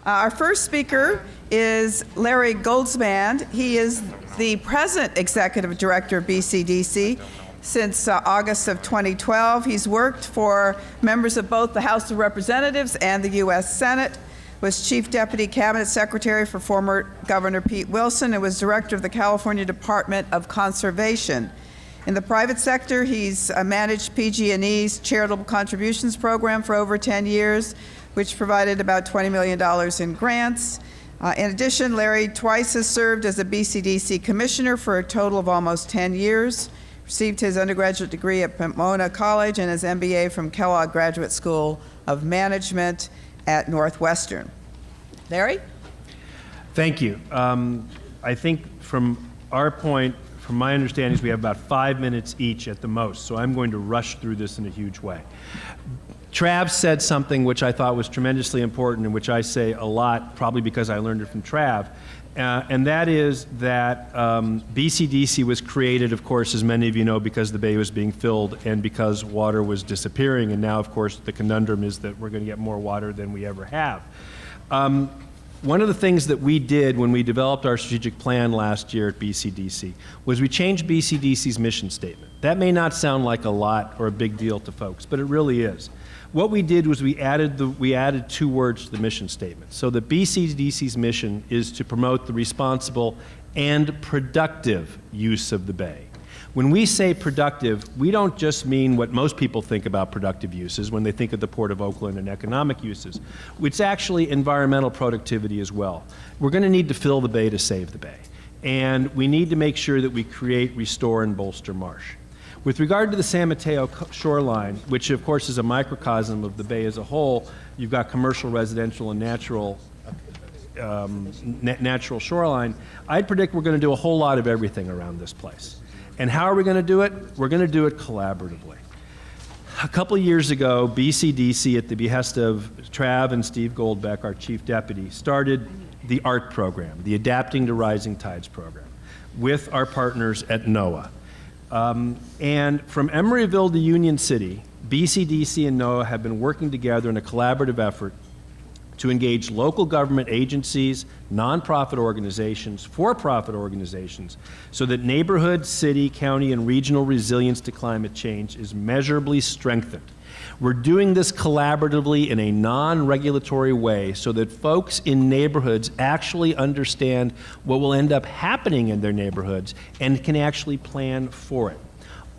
Our first speaker is Larry Goldsman. He is the present Executive Director of BCDC since August of 2012. He's worked for members of both the House of Representatives and the U.S. Senate, was Chief Deputy Cabinet Secretary for former Governor Pete Wilson, and was Director of the California Department of Conservation. In the private sector, he's managed PG&E's Charitable Contributions Program for over 10 years, which provided about $20 million in grants. In addition, Larry twice has served as a BCDC commissioner for a total of almost 10 years, received his undergraduate degree at Pomona College and his MBA from Kellogg Graduate School of Management at Northwestern. Larry? Thank you. I think from our point, from my understanding, we have about 5 minutes each at the most, so I'm going to rush through this in a huge way. Trav said something which I thought was tremendously important and which I say a lot, probably because I learned it from Trav, and that is that BCDC was created, of course, as many of you know, because the bay was being filled and because water was disappearing, and now, of course, the conundrum is that we're going to get more water than we ever have. One of the things that we did when we developed our strategic plan last year at BCDC was we changed BCDC's mission statement. That may not sound like a lot or a big deal to folks, but it really is. What we did was we added 2 words to the mission statement. So the BCDC's mission is to promote the responsible and productive use of the bay. When we say productive, we don't just mean what most people think about productive uses when they think of the Port of Oakland and economic uses. It's actually environmental productivity as well. We're going to need to fill the bay to save the bay. And we need to make sure that we create, restore, and bolster marsh. With regard to the San Mateo shoreline, which of course is a microcosm of the bay as a whole, you've got commercial, residential, and natural shoreline, I'd predict we're going to do a whole lot of everything around this place. And how are we going to do it? We're going to do it collaboratively. A couple of years ago, BCDC, at the behest of Trav and Steve Goldbeck, our chief deputy, started the ART program, the Adapting to Rising Tides program, with our partners at NOAA. And from Emeryville to Union City, BCDC and NOAA have been working together in a collaborative effort to engage local government agencies, nonprofit organizations, for-profit organizations, so that neighborhood, city, county, and regional resilience to climate change is measurably strengthened. We're doing this collaboratively in a non-regulatory way so that folks in neighborhoods actually understand what will end up happening in their neighborhoods and can actually plan for it.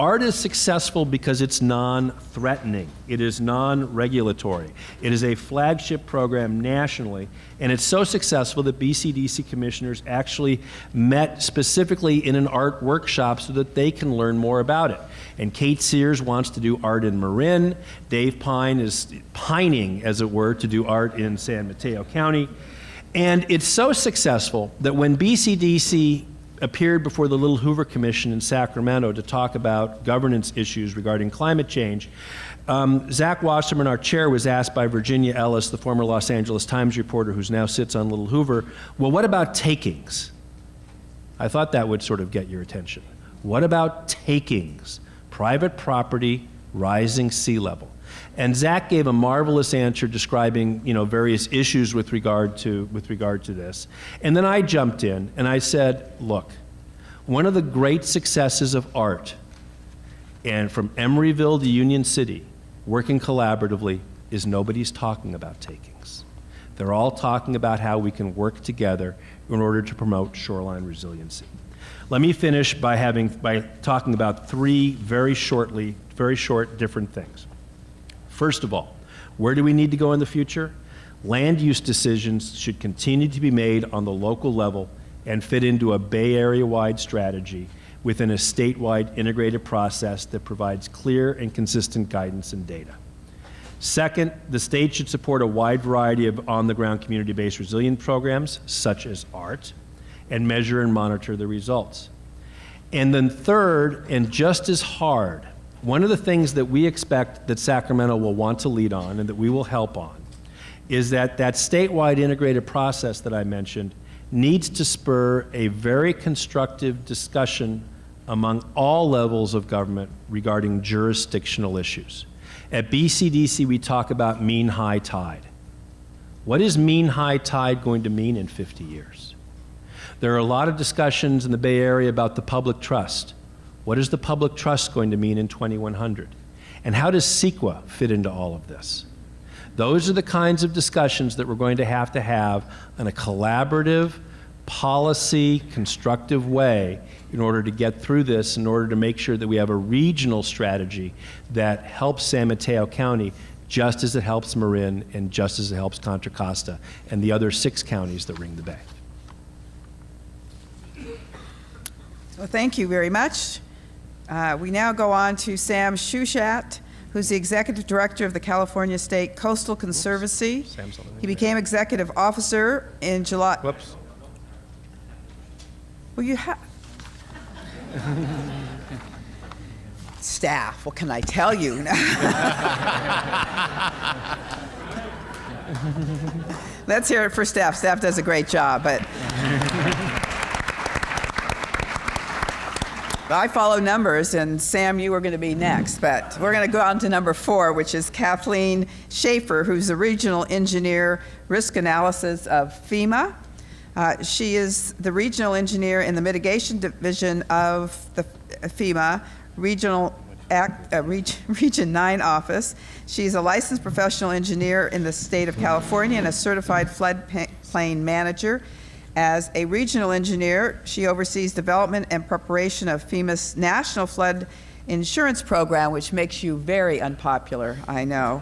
ART is successful because it's non-threatening. It is non-regulatory. It is a flagship program nationally, and it's so successful that BCDC commissioners actually met specifically in an ART workshop so that they can learn more about it. And Kate Sears wants to do ART in Marin. Dave Pine is pining, as it were, to do ART in San Mateo County. And it's so successful that when BCDC appeared before the Little Hoover Commission in Sacramento to talk about governance issues regarding climate change, Zach Wasserman, our chair, was asked by Virginia Ellis, the former Los Angeles Times reporter who now sits on Little Hoover, well, what about takings? I thought that would sort of get your attention. What about takings? Private property, rising sea level. And Zach gave a marvelous answer describing, various issues with regard to this. And then I jumped in and I said, look, one of the great successes of ART, and from Emeryville to Union City, working collaboratively, is nobody's talking about takings. They're all talking about how we can work together in order to promote shoreline resiliency. Let me finish by talking about 3 very short different things. First of all, where do we need to go in the future? Land use decisions should continue to be made on the local level and fit into a Bay Area-wide strategy within a statewide integrated process that provides clear and consistent guidance and data. Second, the state should support a wide variety of on-the-ground community-based resilient programs, such as ART, and measure and monitor the results. And then third, and just as hard, one of the things that we expect that Sacramento will want to lead on and that we will help on is that statewide integrated process that I mentioned needs to spur a very constructive discussion among all levels of government regarding jurisdictional issues. At BCDC, we talk about mean high tide. What is mean high tide going to mean in 50 years? There are a lot of discussions in the Bay Area about the public trust. What is the public trust going to mean in 2100? And how does CEQA fit into all of this? Those are the kinds of discussions that we're going to have in a collaborative, policy, constructive way in order to get through this, in order to make sure that we have a regional strategy that helps San Mateo County just as it helps Marin and just as it helps Contra Costa and the other 6 counties that ring the bay. Well, thank you very much. We now go on to Sam Shushat, who's the Executive Director of the California State Coastal Conservancy. He became Executive Officer in July. Whoops. Well, you have. Staff, what can I tell you? Let's hear it for staff. Staff does a great job, but I follow numbers, and Sam, you were going to be next, but we're going to go on to number 4, which is Kathleen Schaefer, who's the Regional Engineer Risk Analysis of FEMA. She is the Regional Engineer in the Mitigation Division of the FEMA Region 9 Office. She's a licensed professional engineer in the state of California and a certified floodplain manager. As a regional engineer, she oversees development and preparation of FEMA's National Flood Insurance Program, which makes you very unpopular, I know.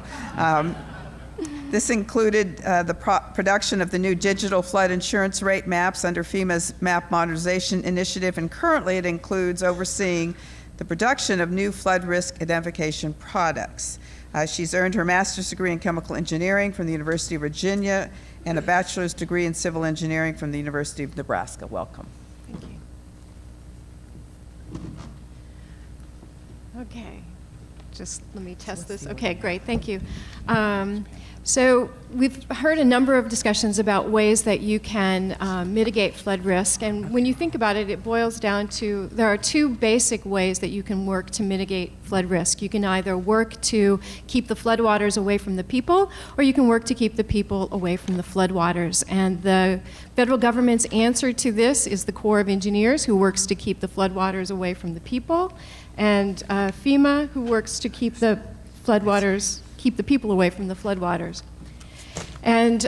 This included the production of the new digital flood insurance rate maps under FEMA's Map Modernization Initiative, and currently it includes overseeing the production of new flood risk identification products. She's earned her master's degree in chemical engineering from the University of Virginia and a bachelor's degree in civil engineering from the University of Nebraska. Welcome. Thank you. Okay, just let me test this. Okay, great, thank you. So we've heard a number of discussions about ways that you can mitigate flood risk, and when you think about it, it boils down to there are 2 basic ways that you can work to mitigate flood risk. You can either work to keep the floodwaters away from the people, or you can work to keep the people away from the floodwaters. And the federal government's answer to this is the Corps of Engineers, who works to keep the floodwaters away from the people, and FEMA, who works to keep the people away from the floodwaters. And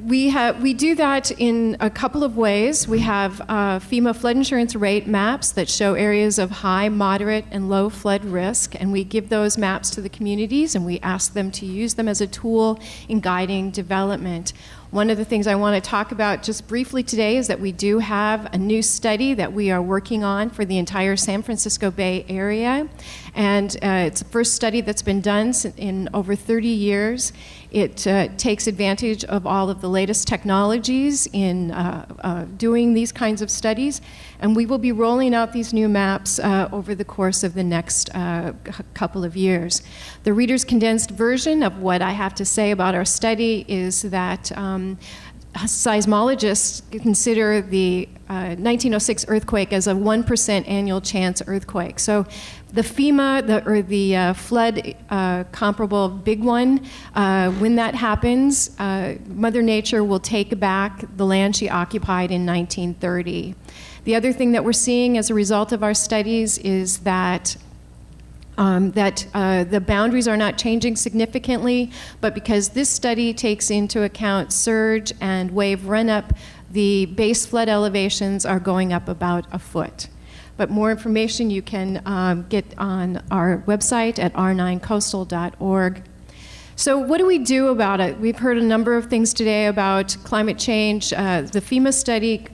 we do that in a couple of ways. We have FEMA flood insurance rate maps that show areas of high, moderate, and low flood risk, and we give those maps to the communities, and we ask them to use them as a tool in guiding development. One of the things I want to talk about just briefly today is that we do have a new study that we are working on for the entire San Francisco Bay Area. And it's the first study that's been done in over 30 years. It takes advantage of all of the latest technologies in doing these kinds of studies. And we will be rolling out these new maps over the course of the next couple of years. The Reader's Condensed version of what I have to say about our study is that seismologists consider the 1906 earthquake as a 1% annual chance earthquake. So the FEMA, the flood comparable big one, when that happens, Mother Nature will take back the land she occupied in 1930. The other thing that we're seeing as a result of our studies is that the boundaries are not changing significantly, but because this study takes into account surge and wave run-up, the base flood elevations are going up about a foot. But more information you can get on our website at r9coastal.org. So what do we do about it? We've heard a number of things today about climate change. The FEMA study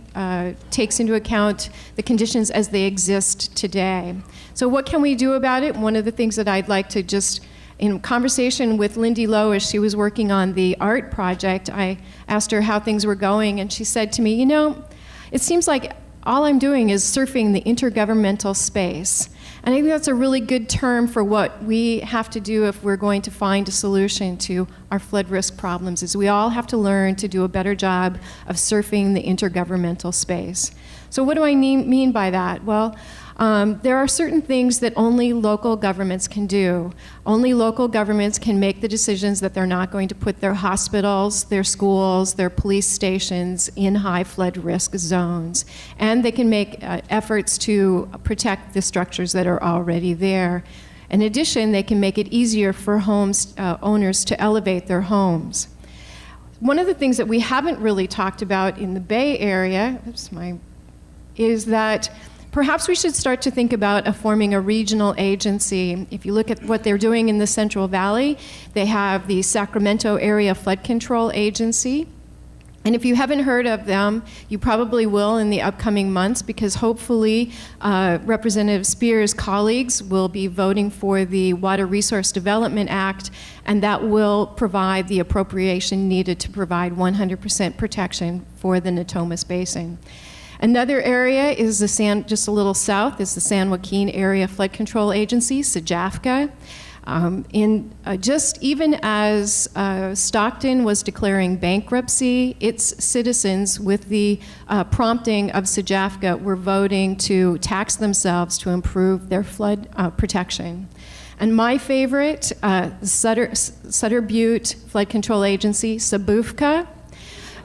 takes into account the conditions as they exist today. So what can we do about it? One of the things that I'd like to just, in conversation with Lindy Lowe as she was working on the art project, I asked her how things were going, and she said to me, you know, it seems like all I'm doing is surfing the intergovernmental space. And I think that's a really good term for what we have to do if we're going to find a solution to our flood risk problems, is we all have to learn to do a better job of surfing the intergovernmental space. So what do I mean by that? Well, There are certain things that only local governments can do. Only local governments can make the decisions that they're not going to put their hospitals, their schools, their police stations in high flood risk zones. And they can make efforts to protect the structures that are already there. In addition, they can make it easier for owners to elevate their homes. One of the things that we haven't really talked about in the Bay Area is that perhaps we should start to think about forming a regional agency. If you look at what they're doing in the Central Valley, they have the Sacramento Area Flood Control Agency. And if you haven't heard of them, you probably will in the upcoming months, because hopefully Representative Speier's colleagues will be voting for the Water Resource Development Act, and that will provide the appropriation needed to provide 100% protection for the Natomas Basin. Another area is just a little south, is the San Joaquin Area Flood Control Agency, SJAFCA. Even as Stockton was declaring bankruptcy, its citizens, with the prompting of SJAFCA, were voting to tax themselves to improve their flood protection. And my favorite, Sutter Butte Flood Control Agency, SBUFCA.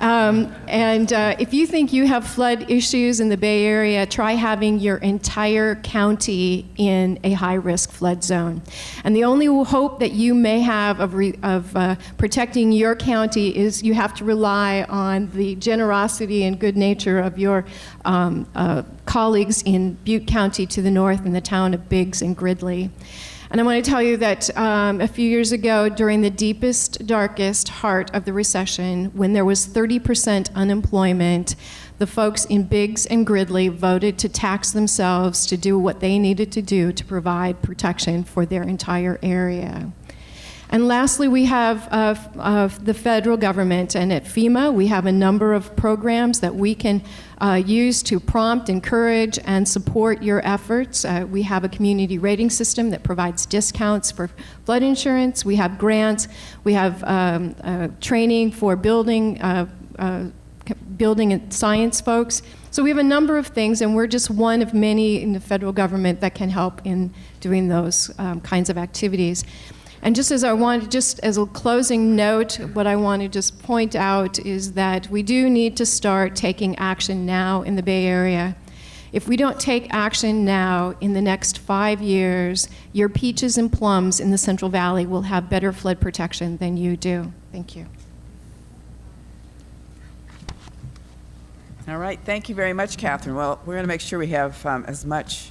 If you think you have flood issues in the Bay Area, try having your entire county in a high-risk flood zone. And the only hope that you may have of protecting your county is you have to rely on the generosity and good nature of your colleagues in Butte County to the north in the town of Biggs and Gridley. And I want to tell you that a few years ago, during the deepest, darkest heart of the recession, when there was 30% unemployment, the folks in Biggs and Gridley voted to tax themselves to do what they needed to do to provide protection for their entire area. And lastly, we have the federal government, and at FEMA, we have a number of programs that we can use to prompt, encourage, and support your efforts. We have a community rating system that provides discounts for flood insurance. We have grants. We have training for building and science folks. So we have a number of things, and we're just one of many in the federal government that can help in doing those kinds of activities. And just as a closing note, what I want to just point out is that we do need to start taking action now in the Bay Area. If we don't take action now, in the next 5 years, your peaches and plums in the Central Valley will have better flood protection than you do. Thank you. All right, thank you very much, Catherine. Well, we're going to make sure we have as much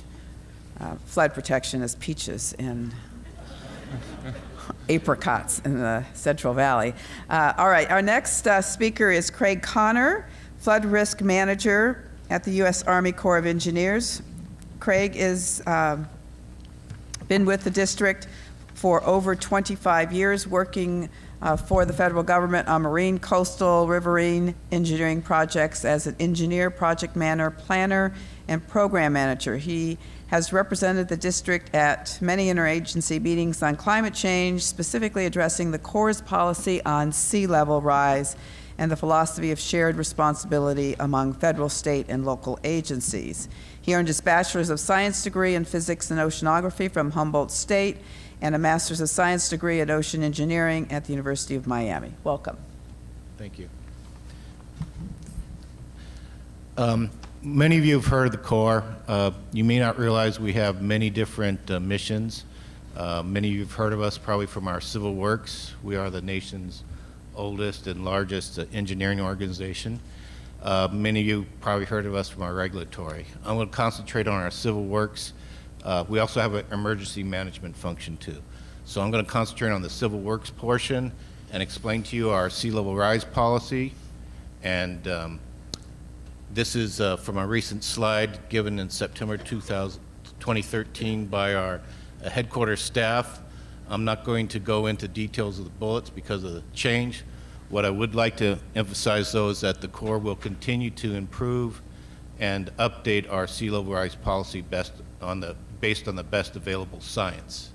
flood protection as peaches and apricots in the Central Valley. All right, our next speaker is Craig Connor, Flood Risk Manager at the U.S. Army Corps of Engineers. Craig is been with the district for over 25 years, working for the federal government on marine, coastal, riverine engineering projects as an engineer, project manager, planner, and program manager. He has represented the district at many interagency meetings on climate change, specifically addressing the Corps' policy on sea level rise and the philosophy of shared responsibility among federal, state, and local agencies. He earned his Bachelor's of Science degree in Physics and Oceanography from Humboldt State and a Master's of Science degree in Ocean Engineering at the University of Miami. Welcome. Thank you. Many of you have heard of the Corps. You may not realize we have many different missions. Many of you have heard of us probably from our civil works. We are the nation's oldest and largest engineering organization. Many of you probably heard of us from our regulatory. I'm going to concentrate on our civil works. We also have an emergency management function too. So I'm going to concentrate on the civil works portion and explain to you our sea level rise policy. And this is from a recent slide given in September 2013 by our headquarters staff. I'm not going to go into details of the bullets because of the change. What I would like to emphasize, though, is that the Corps will continue to improve and update our sea level rise policy based on the best available science.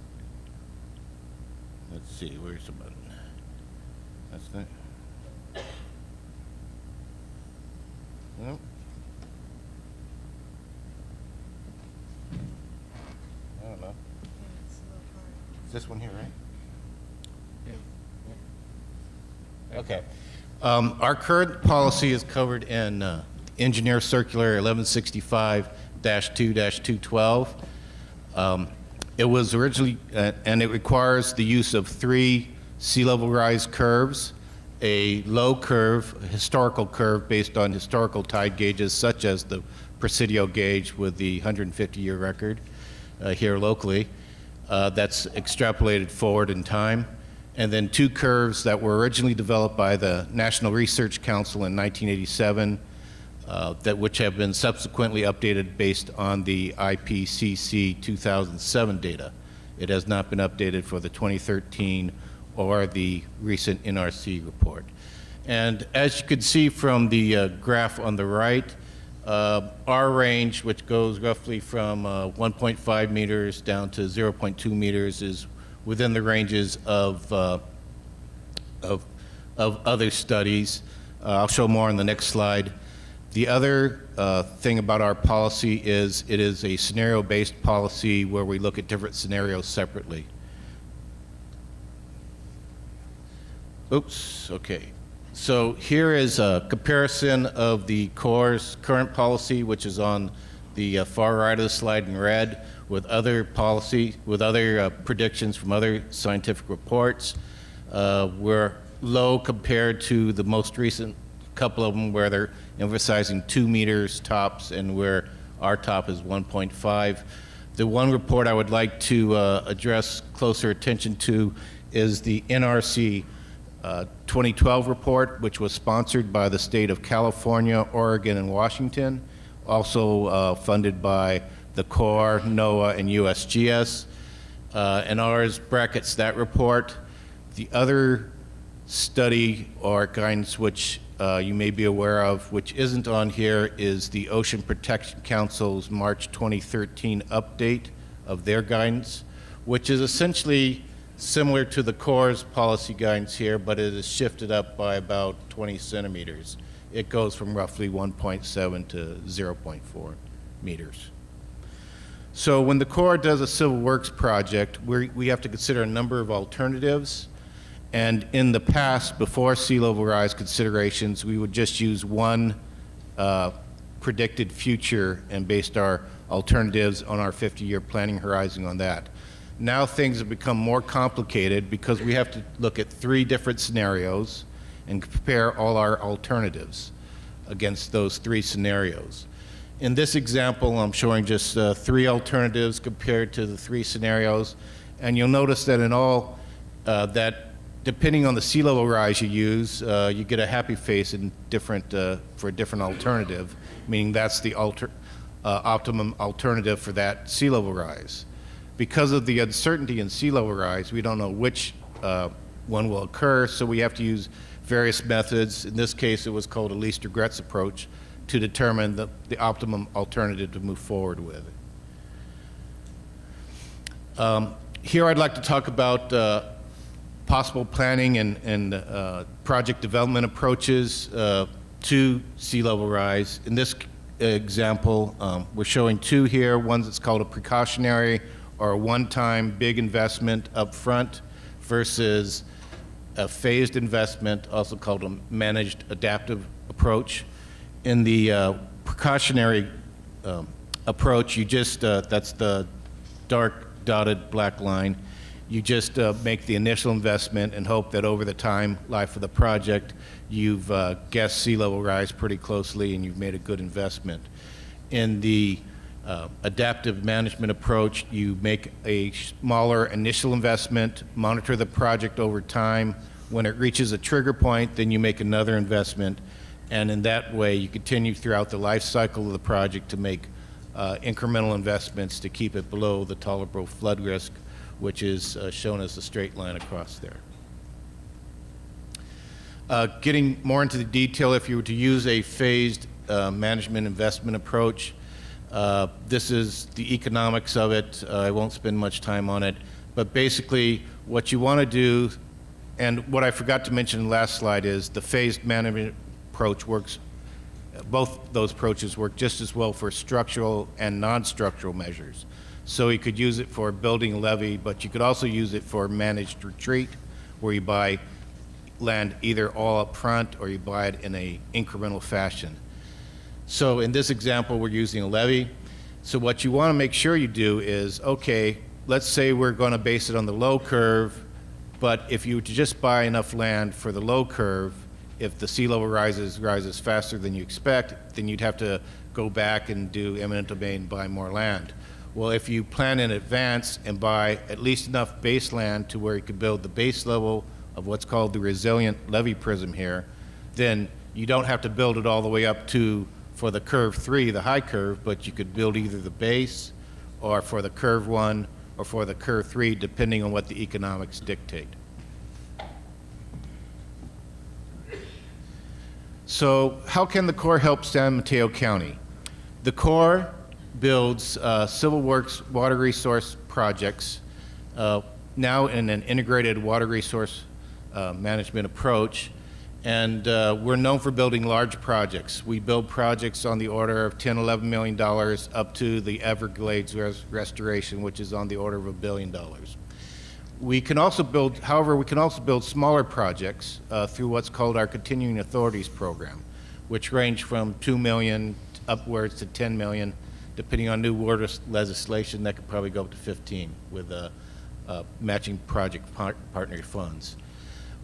Let's see, where's the button? That's it. Nope. this one here, right? Okay. Our current policy is covered in Engineer Circular 1165-2-212. It was originally, and it requires the use of 3 sea level rise curves, a low curve, a historical curve based on historical tide gauges such as the Presidio gauge with the 150-year record here locally, that's extrapolated forward in time, and then 2 curves that were originally developed by the National Research Council in 1987, which have been subsequently updated based on the IPCC 2007 data. It has not been updated for the 2013 or the recent NRC report. And as you can see from the graph on the right, our range, which goes roughly from 1.5 meters down to 0.2 meters, is within the ranges of other studies. I'll show more on the next slide. The other thing about our policy is it is a scenario-based policy where we look at different scenarios separately. Oops, okay. So here is a comparison of the Corps' current policy, which is on the far right of the slide in red, with other policy, with other predictions from other scientific reports. We're low compared to the most recent couple of them where they're emphasizing 2 meters tops and where our top is 1.5. The one report I would like to address closer attention to is the NRC 2012 report, which was sponsored by the state of California, Oregon, and Washington, also funded by the Corps, NOAA, and USGS. And ours brackets that report. The other study or guidance which you may be aware of, which isn't on here, is the Ocean Protection Council's March 2013 update of their guidance, which is essentially similar to the Corps' policy guidance here, but it is shifted up by about 20 centimeters. It goes from roughly 1.7 to 0.4 meters. So when the Corps does a civil works project, we have to consider a number of alternatives. And in the past, before sea level rise considerations, we would just use one predicted future and based our alternatives on our 50-year planning horizon on that. Now things have become more complicated because we have to look at 3 different scenarios and compare all our alternatives against those 3 scenarios. In this example, I'm showing just 3 alternatives compared to the 3 scenarios, and you'll notice that in all that depending on the sea level rise you use, you get a happy face in different, for a different alternative, meaning that's the optimum alternative for that sea level rise. Because of the uncertainty in sea level rise, we don't know which one will occur, so we have to use various methods. In this case, it was called a least regrets approach to determine the optimum alternative to move forward with. Here I'd like to talk about possible planning and project development approaches to sea level rise. In this example, we're showing 2 here. One that's called a precautionary or a one-time big investment up front versus a phased investment, also called a managed adaptive approach. In the precautionary approach, you just, that's the dark dotted black line, you just make the initial investment and hope that over the time life of the project, you've guessed sea level rise pretty closely and you've made a good investment. In the adaptive management approach, you make a smaller initial investment, monitor the project over time. When it reaches a trigger point, then you make another investment, and in that way, you continue throughout the life cycle of the project to make incremental investments to keep it below the tolerable flood risk, which is shown as the straight line across there. Getting more into the detail, if you were to use a phased management investment approach, this is the economics of it. I won't spend much time on it, but basically what you want to do, and what I forgot to mention in the last slide, is the phased management approach works, both those approaches work just as well for structural and non-structural measures. So you could use it for building a levee, but you could also use it for managed retreat, where you buy land either all up front or you buy it in a incremental fashion. So in this example, we're using a levee. So what you want to make sure you do is, okay, let's say we're going to base it on the low curve, but if you were to just buy enough land for the low curve, if the sea level rises faster than you expect, then you'd have to go back and do eminent domain and buy more land. Well, if you plan in advance and buy at least enough base land to where you could build the base level of what's called the resilient levee prism here, then you don't have to build it all the way up to, for the curve 3, the high curve, but you could build either the base or for the curve 1 or for the curve 3, depending on what the economics dictate. So how can the Corps help San Mateo County? The Corps builds civil works water resource projects now in an integrated water resource management approach, and we're known for building large projects. We build projects on the order of $10, $11 million up to the Everglades restoration, which is on the order of $1 billion. We can also build, however, we can also build smaller projects through what's called our Continuing Authorities Program, which range from $2 million upwards to $10 million, depending on new water legislation. That could probably go up to 15 with matching project partner funds.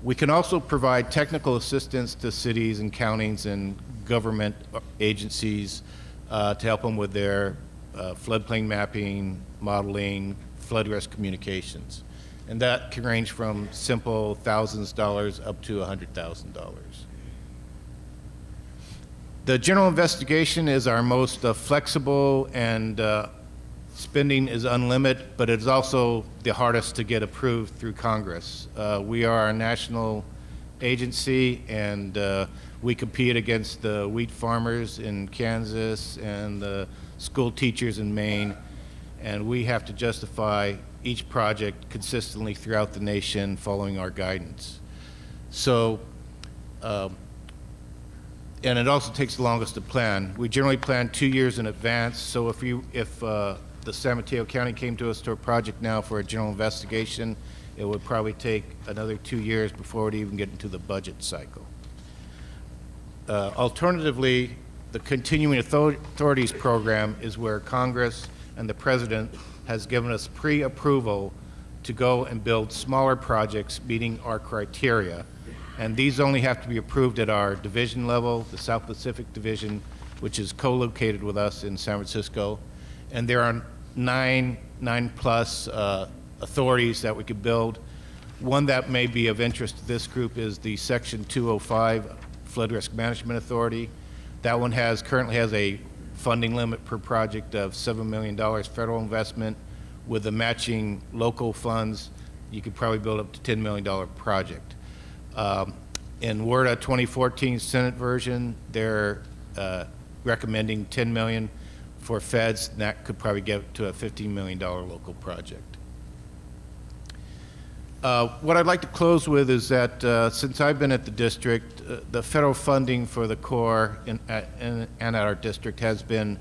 We can also provide technical assistance to cities and counties and government agencies to help them with their floodplain mapping, modeling, flood risk communications. And that can range from simple thousands of dollars up to $100,000. The general investigation is our most flexible, and spending is unlimited, but it's also the hardest to get approved through Congress. We are a national agency, and we compete against the wheat farmers in Kansas and the school teachers in Maine, and we have to justify each project consistently throughout the nation following our guidance. So, and it also takes the longest to plan. We generally plan 2 years in advance, so if the San Mateo County came to us to a project now for a general investigation, it would probably take another 2 years before it even get into the budget cycle. Alternatively, the Continuing Authorities Program is where Congress and the President has given us pre-approval to go and build smaller projects meeting our criteria. And these only have to be approved at our division level, the South Pacific Division, which is co-located with us in San Francisco. And there are nine plus authorities that we could build. One that may be of interest to this group is the Section 205 Flood Risk Management Authority. That one currently has a funding limit per project of $7 million federal investment. With the matching local funds, you could probably build up to $10 million project. In WRDA 2014 Senate version, they're recommending $10 million for feds, and that could probably get to a $15 million local project. What I'd like to close with is that since I've been at the district, the federal funding for the Corps and at our district has been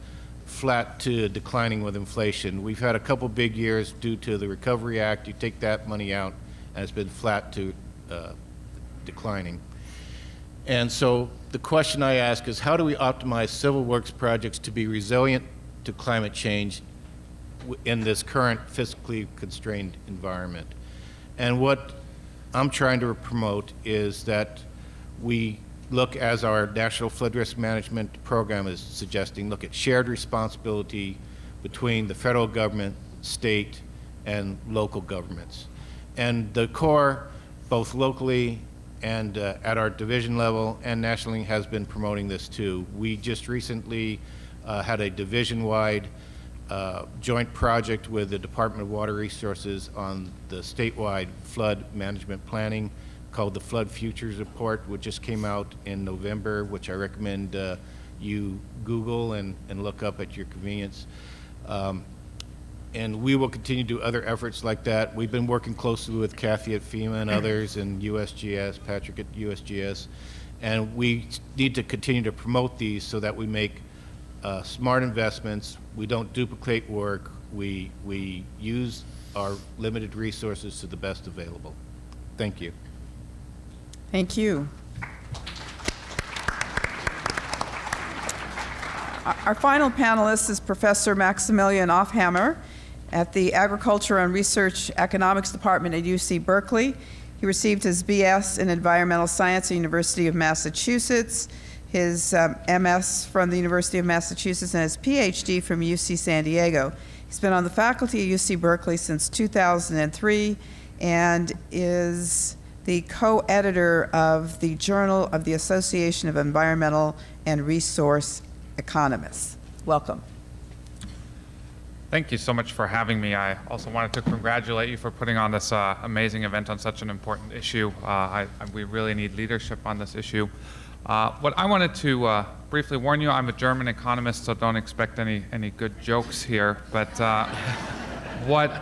flat to declining with inflation. We've had a couple big years due to the Recovery Act. You take that money out, and it's been flat to declining. And so the question I ask is, how do we optimize civil works projects to be resilient to climate change in this current fiscally constrained environment? And what I'm trying to promote is that we look, as our National Flood Risk Management Program is suggesting, look at shared responsibility between the federal government, state, and local governments. And the Corps, both locally and at our division level and nationally, has been promoting this too. We just recently had a division-wide joint project with the Department of Water Resources on the statewide flood management planning called the Flood Futures Report, which just came out in November, which I recommend you Google and look up at your convenience. And we will continue to do other efforts like that. We've been working closely with Kathy at FEMA and others, and USGS, Patrick at USGS, and we need to continue to promote these so that we make smart investments, we don't duplicate work, we use our limited resources to the best available. Thank you. Thank you. Our final panelist is Professor Maximilian Offhammer at the Agriculture and Research Economics Department at UC Berkeley. He received his BS in Environmental Science at the University of Massachusetts, his MS from the University of Massachusetts, and his PhD from UC San Diego. He's been on the faculty at UC Berkeley since 2003 and is the co-editor of the Journal of the Association of Environmental and Resource Economists. Welcome. Thank you so much for having me. I also wanted to congratulate you for putting on this amazing event on such an important issue. We really need leadership on this issue. What I wanted to briefly warn you, I'm a German economist, so don't expect any good jokes here. But what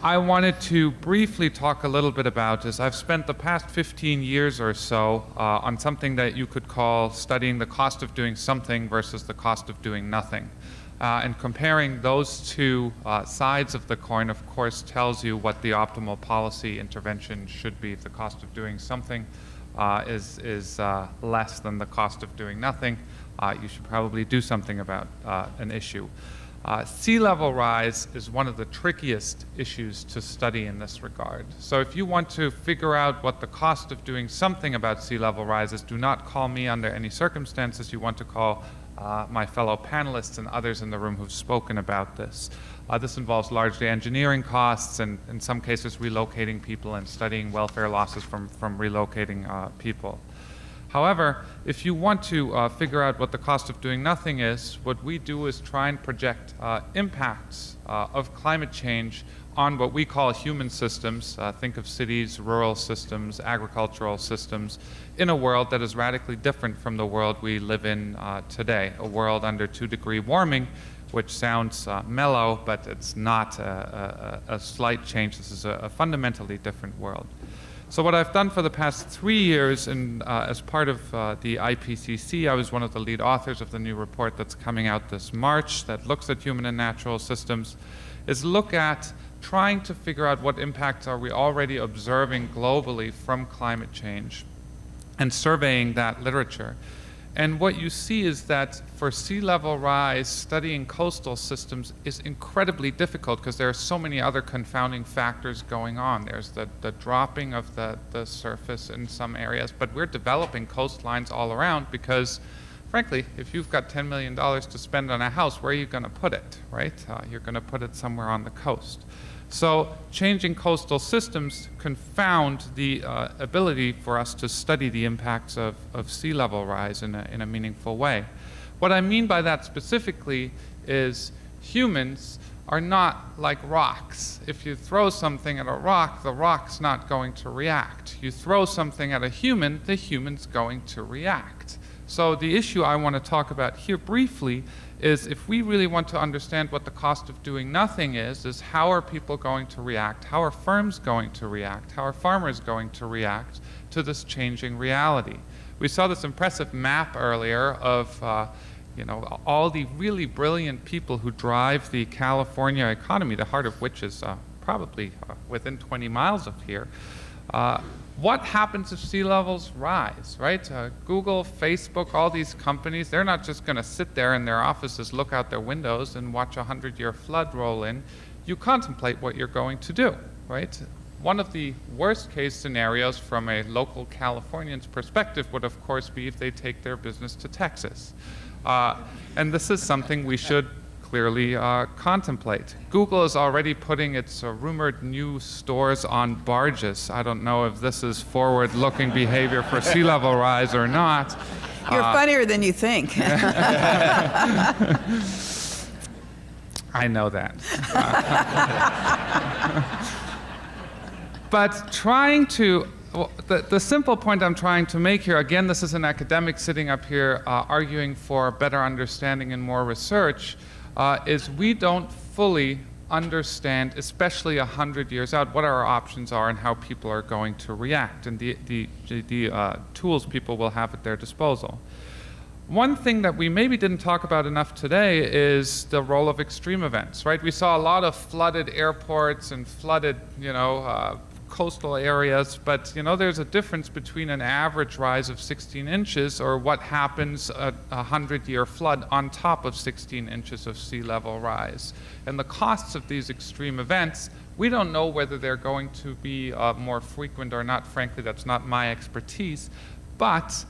I wanted to briefly talk a little bit about is I've spent the past 15 years or so on something that you could call studying the cost of doing something versus the cost of doing nothing. And comparing those two sides of the coin, of course, tells you what the optimal policy intervention should be. If the cost of doing something is less than the cost of doing nothing, you should probably do something about an issue. Sea level rise is one of the trickiest issues to study in this regard. So if you want to figure out what the cost of doing something about sea level rise is, do not call me under any circumstances. You want to call my fellow panelists and others in the room who've spoken about this. This involves largely engineering costs and in some cases relocating people and studying welfare losses from relocating people. However, if you want to figure out what the cost of doing nothing is, what we do is try and project impacts of climate change on what we call human systems. Think of cities, rural systems, agricultural systems, in a world that is radically different from the world we live in today, a world under 2-degree warming, which sounds mellow, but it's not a slight change. This is a fundamentally different world. So what I've done for the past 3 years, as part of the IPCC, I was one of the lead authors of the new report that's coming out this March that looks at human and natural systems, is look at trying to figure out what impacts are we already observing globally from climate change and surveying that literature. And what you see is that for sea level rise, studying coastal systems is incredibly difficult because there are so many other confounding factors going on. There's the dropping of the surface in some areas, but we're developing coastlines all around because, frankly, if you've got $10 million to spend on a house, where are you going to put it, right? You're going to put it somewhere on the coast. So changing coastal systems confound the ability for us to study the impacts of sea level rise in a meaningful way. What I mean by that specifically is humans are not like rocks. If you throw something at a rock, the rock's not going to react. You throw something at a human, the human's going to react. So the issue I want to talk about here briefly is if we really want to understand what the cost of doing nothing is how are people going to react? How are firms going to react? How are farmers going to react to this changing reality? We saw this impressive map earlier of all the really brilliant people who drive the California economy, the heart of which is probably within 20 miles of here. What happens if sea levels rise, right? Google, Facebook, all these companies, they're not just going to sit there in their offices, look out their windows and watch a 100-year flood roll in. You contemplate what you're going to do, right? One of the worst case scenarios from a local Californian's perspective would, of course, be if they take their business to Texas. And this is something we should clearly contemplate. Google is already putting its rumored new stores on barges. I don't know if this is forward-looking behavior for sea level rise or not. You're funnier than you think. I know that. But trying to, the simple point I'm trying to make here, again, this is an academic sitting up here arguing for better understanding and more research, is we don't fully understand, especially 100 years out, what our options are and how people are going to react and the tools people will have at their disposal. One thing that we maybe didn't talk about enough today is the role of extreme events, right? We saw a lot of flooded airports and flooded, coastal areas, but there's a difference between an average rise of 16 inches or what happens a 100-year flood on top of 16 inches of sea level rise. And the costs of these extreme events, we don't know whether they're going to be more frequent or not. Frankly, that's not my expertise. But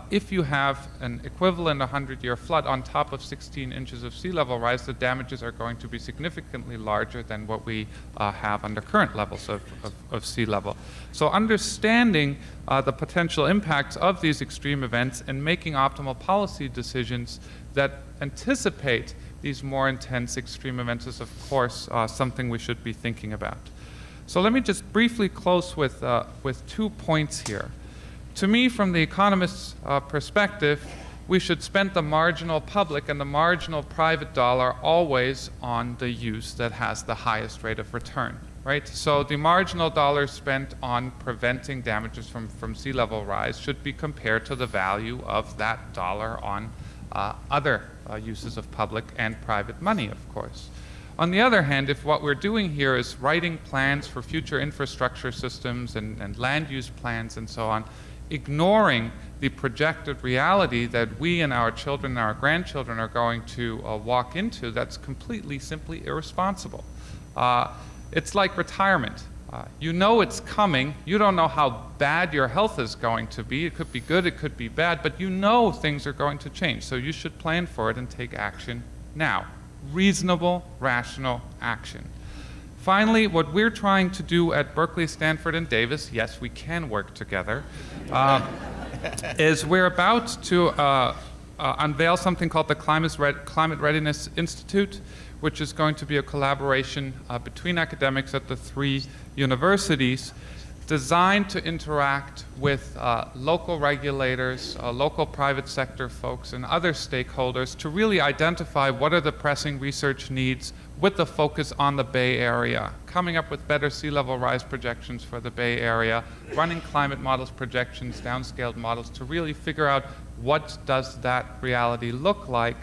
if you have an equivalent 100-year flood on top of 16 inches of sea level rise, the damages are going to be significantly larger than what we have under current levels of sea level. So understanding the potential impacts of these extreme events and making optimal policy decisions that anticipate these more intense extreme events is, of course, something we should be thinking about. So let me just briefly close with 2 points here. To me, from the economist's perspective, we should spend the marginal public and the marginal private dollar always on the use that has the highest rate of return, right? So the marginal dollar spent on preventing damages from sea level rise should be compared to the value of that dollar on other uses of public and private money, of course. On the other hand, if what we're doing here is writing plans for future infrastructure systems and land use plans and so on, ignoring the projected reality that we and our children and our grandchildren are going to walk into, that's completely, simply irresponsible. It's like retirement. You know it's coming. You don't know how bad your health is going to be. It could be good, it could be bad, but you know things are going to change. So you should plan for it and take action now. Reasonable, rational action. Finally, what we're trying to do at Berkeley, Stanford, and Davis, yes, we can work together, is we're about to unveil something called the Climate Readiness Institute, which is going to be a collaboration between academics at the 3 universities designed to interact with local regulators, local private sector folks, and other stakeholders to really identify what are the pressing research needs with the focus on the Bay Area, coming up with better sea level rise projections for the Bay Area, running climate models, projections, downscaled models to really figure out what does that reality look like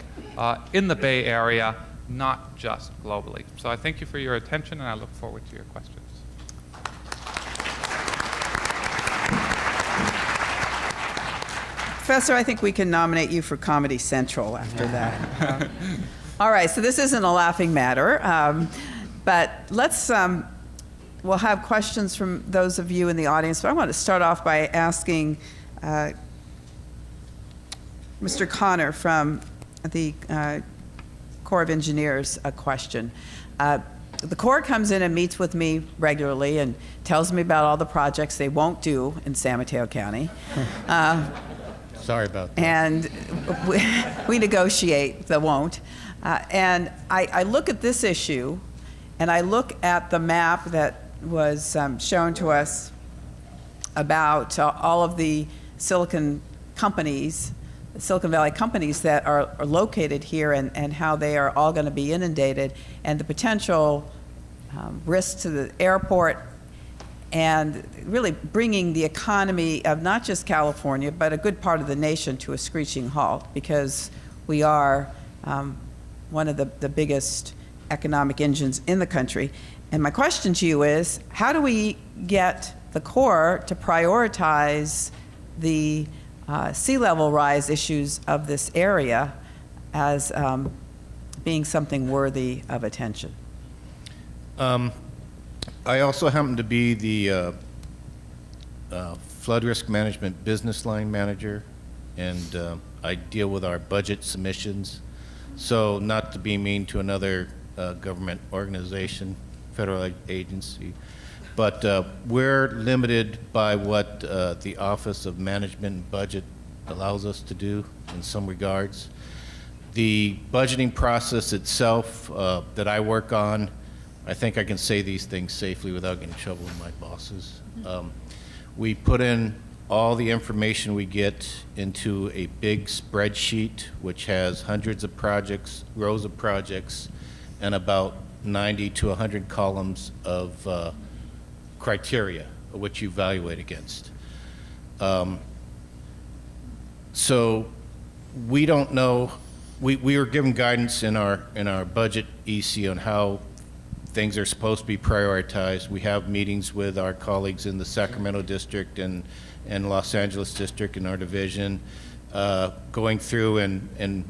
in the Bay Area, not just globally. So I thank you for your attention, and I look forward to your questions. Professor, I think we can nominate you for Comedy Central after that. All right, so this isn't a laughing matter, but let's, we'll have questions from those of you in the audience, but I want to start off by asking Mr. Connor from the Corps of Engineers a question. The Corps comes in and meets with me regularly and tells me about all the projects they won't do in San Mateo County. Sorry about that. And we negotiate the won't. And I look at this issue, and I look at the map that was shown to us about all of the Silicon Valley companies that are located here and how they are all going to be inundated, and the potential risks to the airport, and really bringing the economy of not just California, but a good part of the nation to a screeching halt, because we are one of the biggest economic engines in the country. And my question to you is, how do we get the Corps to prioritize the sea level rise issues of this area as being something worthy of attention? I also happen to be the flood risk management business line manager, and I deal with our budget submissions. So not to be mean to another government organization, federal agency, but we're limited by what the Office of Management and Budget allows us to do in some regards. The budgeting process itself that I work on, I think I can say these things safely without getting in trouble with my bosses. We put in all the information we get into a big spreadsheet, which has hundreds of projects, rows of projects, and about 90 to 100 columns of criteria which you evaluate against. So we don't know, we were given guidance in our budget EC on how things are supposed to be prioritized. We have meetings with our colleagues in the Sacramento district and Los Angeles district in our division, going through and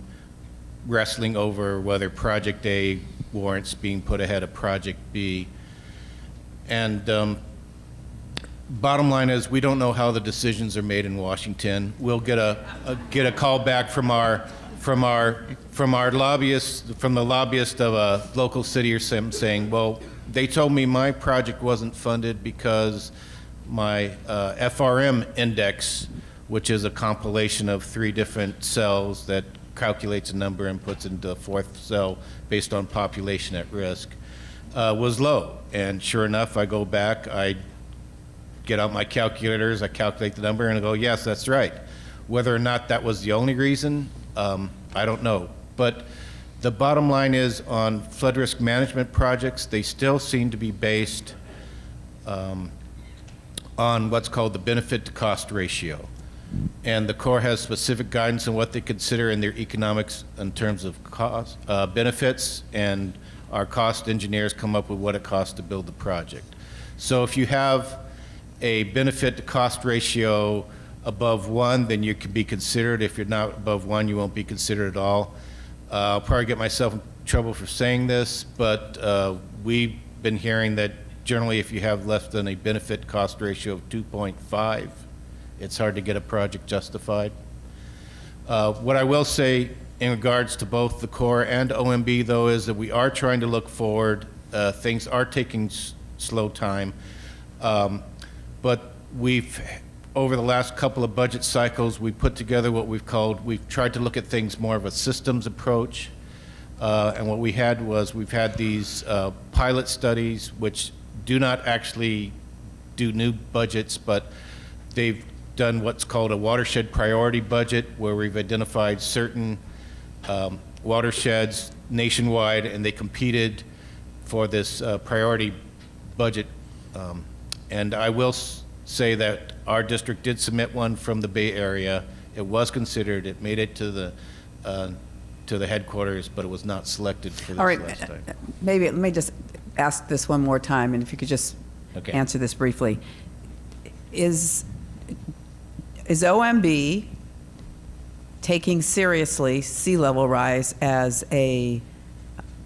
wrestling over whether Project A warrants being put ahead of Project B. And bottom line is, we don't know how the decisions are made in Washington. We'll get a call back from our lobbyists, from the lobbyist of a local city or something, saying, well, they told me my project wasn't funded because my FRM index, which is a compilation of 3 different cells that calculates a number and puts into a 4th cell based on population at risk, was low. And sure enough, I go back, I get out my calculators, I calculate the number, and I go, yes, that's right. Whether or not that was the only reason, I don't know. But the bottom line is, on flood risk management projects, they still seem to be based on what's called the benefit to cost ratio. And the Corps has specific guidance on what they consider in their economics in terms of cost, benefits, and our cost engineers come up with what it costs to build the project. So if you have a benefit to cost ratio above 1, then you can be considered. If you're not above 1, you won't be considered at all. I'll probably get myself in trouble for saying this, but we've been hearing that generally if you have less than a benefit cost ratio of 2.5, it's hard to get a project justified. What I will say in regards to both the Corps and OMB, though, is that we are trying to look forward. Things are taking slow time. But over the last couple of budget cycles, we put together what we've tried to look at things more of a systems approach. And what we've had these pilot studies, which do not actually do new budgets, but they've done what's called a watershed priority budget, where we've identified certain watersheds nationwide, and they competed for this priority budget. And I will say that our district did submit one from the Bay Area. It was considered. It made it to the headquarters, but it was not selected for this All right, last time. maybe let me just ask this one more time, and if you could just Okay. answer this briefly. Is OMB taking seriously sea level rise as a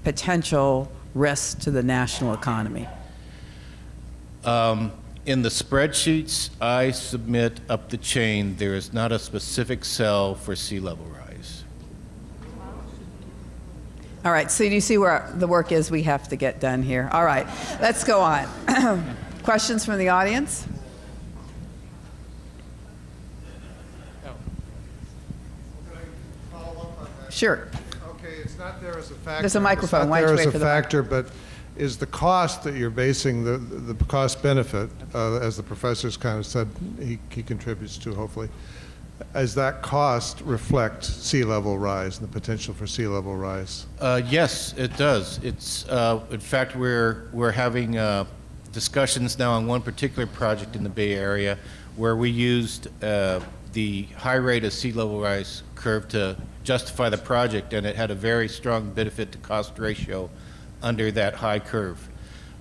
potential risk to the national economy? In the spreadsheets I submit up the chain, there is not a specific cell for sea level rise. All right, so do you see where the work is we have to get done here? All right, let's go on. Questions from the audience? Sure. Okay, it's not there as a factor. There's a microphone. It's Why not don't you there wait as for a the mic? factor, but is the cost that you're basing the cost benefit, as the professor's kind of said, he contributes to, hopefully, does that cost reflect sea level rise and the potential for sea level rise? Yes, it does. It's in fact, we're having discussions now on one particular project in the Bay Area where we used the high rate of sea level rise curve to justify the project, and it had a very strong benefit to cost ratio under that high curve.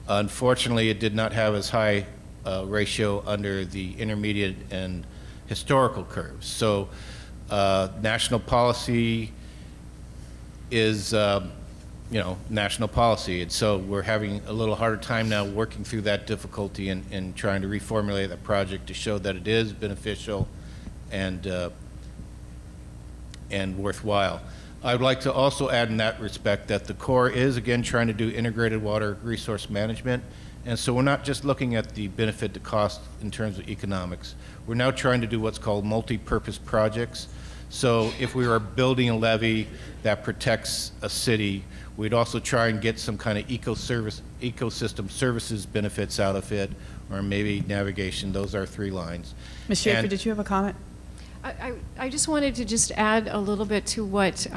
Unfortunately, it did not have as high ratio under the intermediate and historical curves. So national policy is, national policy. And so we're having a little harder time now working through that difficulty and trying to reformulate the project to show that it is beneficial and worthwhile. I would like to also add in that respect that the Corps is, again, trying to do integrated water resource management. And so we're not just looking at the benefit to cost in terms of economics. We're now trying to do what's called multi-purpose projects. So if we were building a levee that protects a city, we'd also try and get some kind of ecosystem services benefits out of it, or maybe navigation. Those are 3 lines. Ms. Schaefer, And- did you have a comment? I just wanted to just add a little bit to what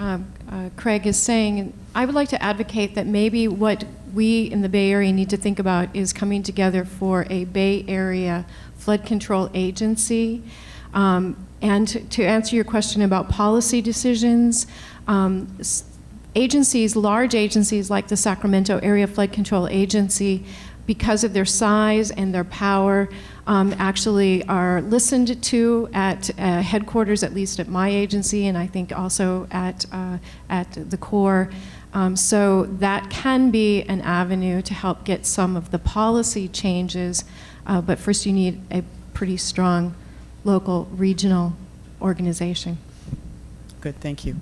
Craig is saying. And I would like to advocate that maybe what we in the Bay Area need to think about is coming together for a Bay Area flood control agency. And to answer your question about policy decisions, agencies, large agencies like the Sacramento Area Flood Control Agency, because of their size and their power, actually are listened to at headquarters, at least at my agency, and I think also at the Corps. So that can be an avenue to help get some of the policy changes, but first you need a pretty strong local, regional organization. Good, thank you.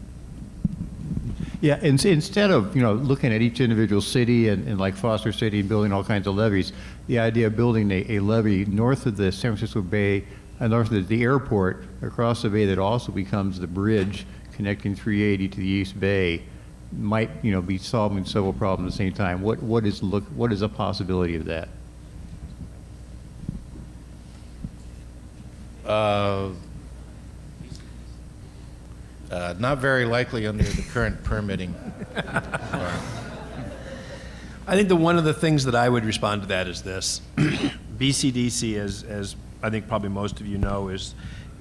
Yeah, and instead of, looking at each individual city and like Foster City and building all kinds of levees, the idea of building a levee north of the San Francisco Bay, north of the airport, across the bay that also becomes the bridge connecting 380 to the East Bay might, be solving several problems at the same time. What is a possibility of that? Not very likely under the current permitting. I think one of the things that I would respond to that is this. BCDC, as I think probably most of you know, is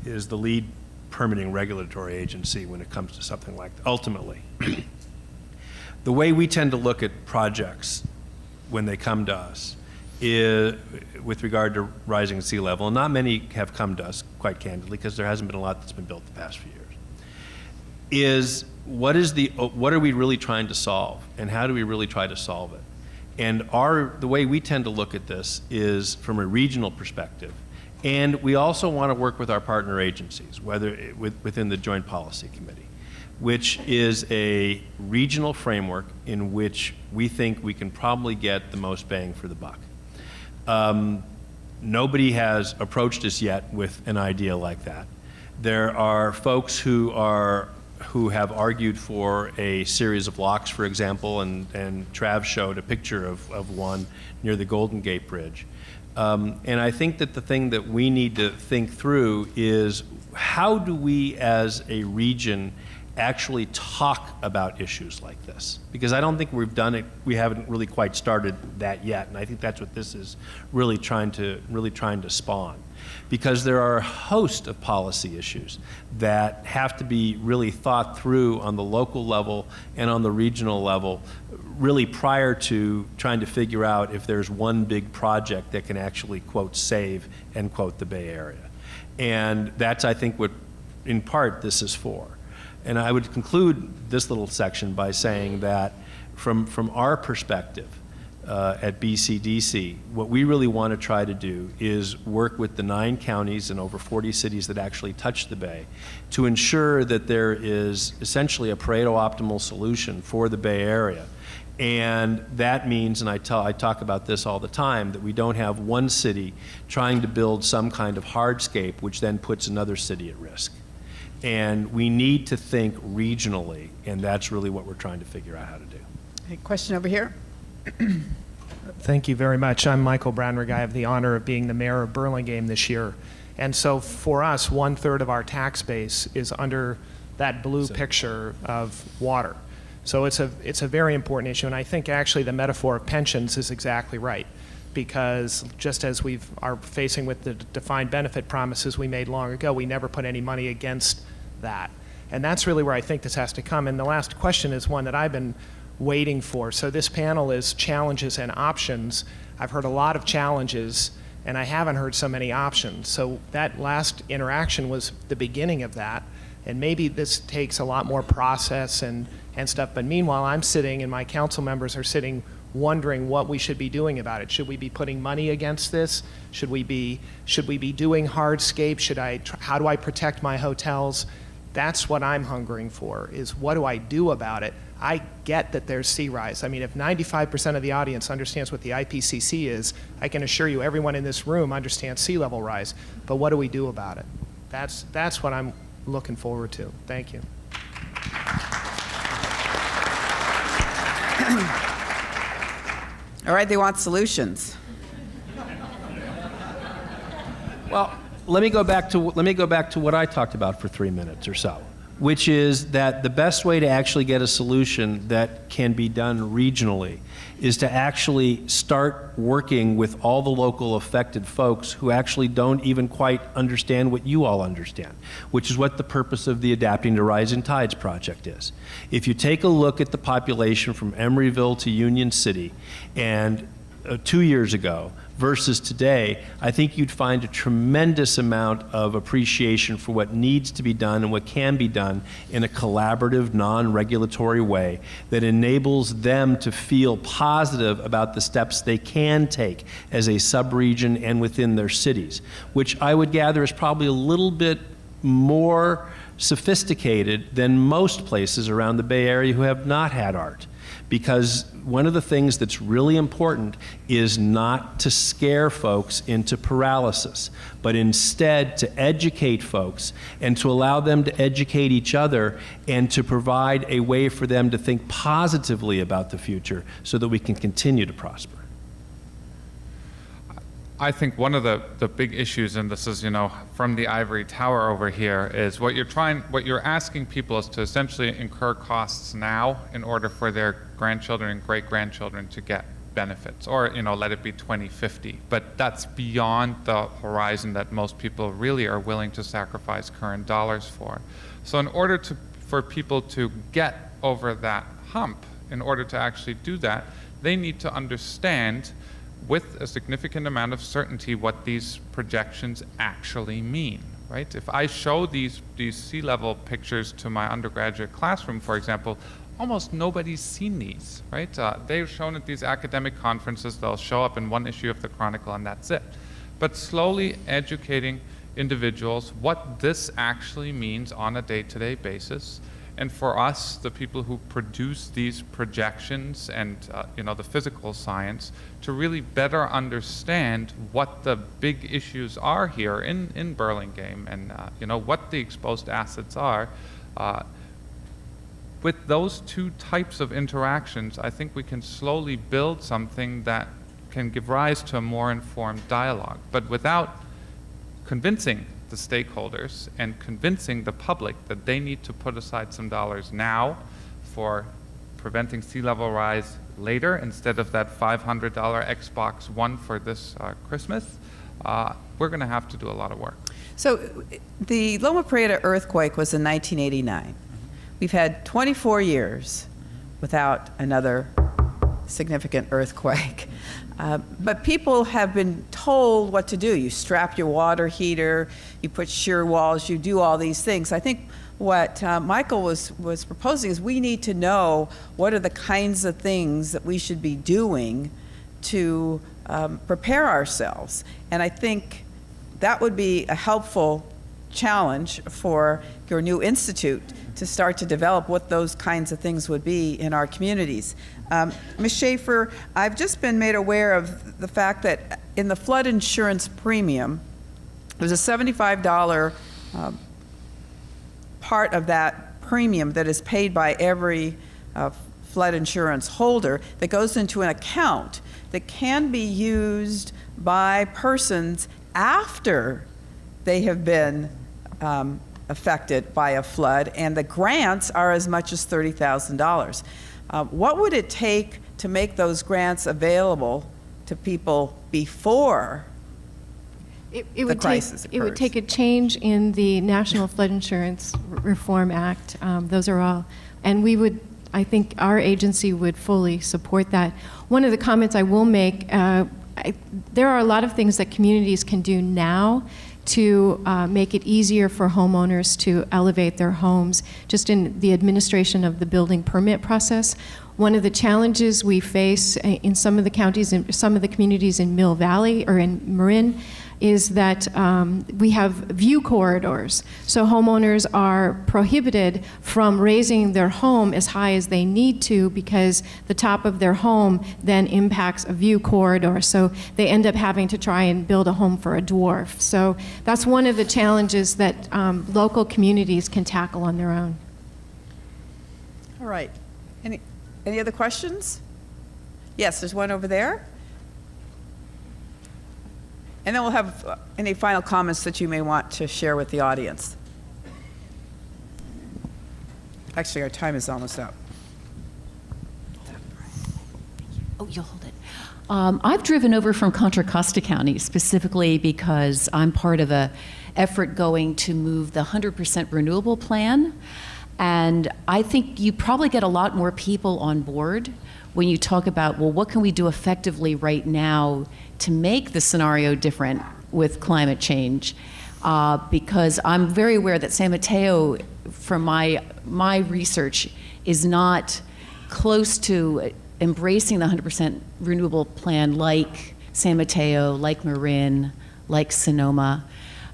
the lead permitting regulatory agency when it comes to something like that. Ultimately, the way we tend to look at projects when they come to us is with regard to rising sea level, and not many have come to us, quite candidly, because there hasn't been a lot that's been built the past few years, is what are we really trying to solve, and how do we really try to solve it? And the way we tend to look at this is from a regional perspective, and we also want to work with our partner agencies, within the Joint Policy Committee, which is a regional framework in which we think we can probably get the most bang for the buck. Nobody has approached us yet with an idea like that. There are folks who have argued for a series of locks, for example, and Trav showed a picture of one near the Golden Gate Bridge. And I think that the thing that we need to think through is how do we as a region actually talk about issues like this? Because I don't think we've done it, we haven't really quite started that yet, and I think that's what this is really trying to spawn. Because there are a host of policy issues that have to be really thought through on the local level and on the regional level, really prior to trying to figure out if there's one big project that can actually, quote, save, end quote, the Bay Area. And that's, I think, what, in part, this is for. And I would conclude this little section by saying that from our perspective at BCDC, what we really want to try to do is work with the 9 counties and over 40 cities that actually touch the Bay to ensure that there is essentially a Pareto optimal solution for the Bay Area. And that means, and I talk about this all the time, that we don't have one city trying to build some kind of hardscape which then puts another city at risk. And we need to think regionally, and that's really what we're trying to figure out how to do. A question over here. Thank you very much. I'm Michael Brownrigg. I have the honor of being the mayor of Burlingame this year. And so for us, 1/3 of our tax base is under that blue picture of water. So it's a very important issue. And I think actually the metaphor of pensions is exactly right. Because just as we are facing with the defined benefit promises we made long ago, we never put any money against that. And that's really where I think this has to come. And the last question is one that I've been waiting for. So this panel is challenges and options. I've heard a lot of challenges, and I haven't heard so many options. So that last interaction was the beginning of that. And maybe this takes a lot more process and stuff. But meanwhile, I'm sitting, and my council members are sitting wondering what we should be doing about it. Should we be putting money against this? Should we be doing hardscape? How do I protect my hotels? That's what I'm hungering for, is what do I do about it? I get that there's sea rise. I mean, if 95% of the audience understands what the IPCC is, I can assure you everyone in this room understands sea level rise. But what do we do about it? That's what I'm looking forward to. Thank you. All right, they want solutions. Well, let me go back to what I talked about for 3 minutes or so. which is that the best way to actually get a solution that can be done regionally is to actually start working with all the local affected folks who actually don't even quite understand what you all understand, which is what the purpose of the Adapting to Rising Tides project is. If you take a look at the population from Emeryville to Union City, and 2 years ago versus today, I think you'd find a tremendous amount of appreciation for what needs to be done and what can be done in a collaborative, non-regulatory way that enables them to feel positive about the steps they can take as a sub-region and within their cities, which I would gather is probably a little bit more sophisticated than most places around the Bay Area who have not had art. Because one of the things that's really important is not to scare folks into paralysis, but instead to educate folks and to allow them to educate each other and to provide a way for them to think positively about the future so that we can continue to prosper. I think one of the big issues, and this is, from the ivory tower over here, is what you're asking people is to essentially incur costs now in order for their grandchildren and great-grandchildren to get benefits, or, let it be 2050. But that's beyond the horizon that most people really are willing to sacrifice current dollars for. So in order for people to get over that hump, in order to actually do that, they need to understand with a significant amount of certainty what these projections actually mean, right? If I show these sea level pictures to my undergraduate classroom, for example, almost nobody's seen these, right? They're shown at these academic conferences, they'll show up in one issue of the Chronicle, and that's it. But slowly educating individuals what this actually means on a day-to-day basis. And for us, the people who produce these projections and the physical science, to really better understand what the big issues are here in Burlingame and what the exposed assets are. With those two types of interactions, I think we can slowly build something that can give rise to a more informed dialogue. But without convincing the stakeholders and convincing the public that they need to put aside some dollars now for preventing sea level rise later instead of that $500 Xbox One for this Christmas, we're going to have to do a lot of work. So the Loma Prieta earthquake was in 1989. We've had 24 years without another significant earthquake. But people have been told what to do. You strap your water heater, you put shear walls, you do all these things. I think what Michael was proposing is we need to know what are the kinds of things that we should be doing to prepare ourselves. And I think that would be a helpful challenge for your new institute to start to develop what those kinds of things would be in our communities. Ms. Schaefer, I've just been made aware of the fact that in the flood insurance premium, there's a $75 part of that premium that is paid by every flood insurance holder that goes into an account that can be used by persons after they have been affected by a flood, and the grants are as much as $30,000. What would it take to make those grants available to people before the crisis occurs? It would take a change in the National Flood Insurance Reform Act. Those are all, and I think our agency would fully support that. One of the comments I will make, there are a lot of things that communities can do now to make it easier for homeowners to elevate their homes, just in the administration of the building permit process. One of the challenges we face in some of the counties, in some of the communities in Mill Valley or in Marin, is that we have view corridors. So homeowners are prohibited from raising their home as high as they need to because the top of their home then impacts a view corridor. So they end up having to try and build a home for a dwarf. So that's one of the challenges that local communities can tackle on their own. All right. Any other questions? Yes, there's one over there. And then we'll have any final comments that you may want to share with the audience. Actually, our time is almost up. Oh, you'll hold it. I've driven over from Contra Costa County specifically because I'm part of a effort going to move the 100% renewable plan. And I think you probably get a lot more people on board when you talk about, well, what can we do effectively right now to make the scenario different with climate change? Because I'm very aware that San Mateo, from my research, is not close to embracing the 100% renewable plan like San Mateo, like Marin, like Sonoma.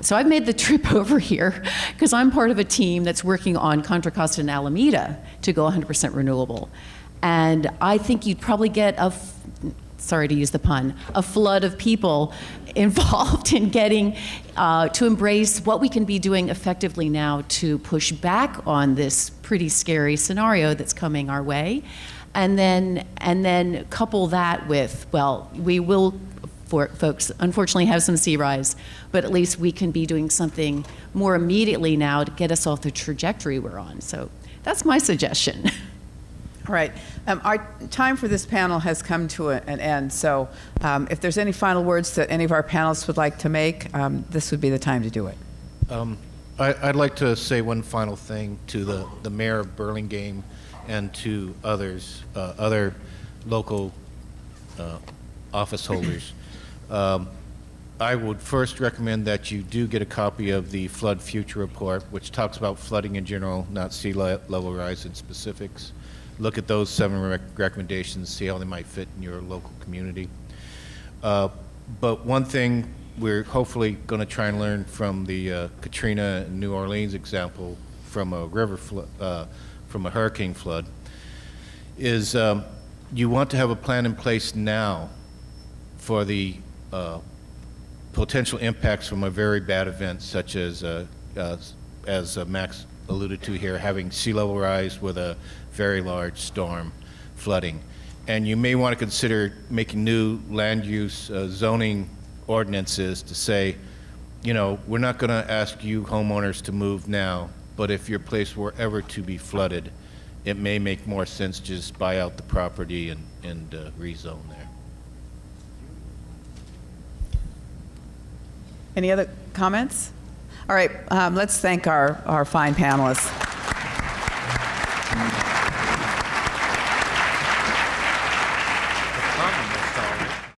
So I've made the trip over here because I'm part of a team that's working on Contra Costa and Alameda to go 100% renewable. And I think you'd probably get sorry to use the pun, a flood of people involved in getting to embrace what we can be doing effectively now to push back on this pretty scary scenario that's coming our way. And then couple that with, well, we will, folks, unfortunately have some sea rise, but at least we can be doing something more immediately now to get us off the trajectory we're on. So that's my suggestion. All right. Our time for this panel has come to an end. So if there's any final words that any of our panelists would like to make, this would be the time to do it. I'd like to say one final thing to the mayor of Burlingame and to others, other local office holders. I would first recommend that you do get a copy of the Flood Future Report, which talks about flooding in general, not sea level rise in specifics. Look at those 7 recommendations, see how they might fit in your local community. But one thing we're hopefully going to try and learn from the Katrina and New Orleans example from a from a hurricane flood is you want to have a plan in place now for the potential impacts from a very bad event such as Max alluded to here, having sea level rise with a very large storm flooding. And you may want to consider making new land use zoning ordinances to say, you know, we're not going to ask you homeowners to move now, but if your place were ever to be flooded, it may make more sense to just buy out the property and rezone there. Any other comments? All right, let's thank our fine panelists.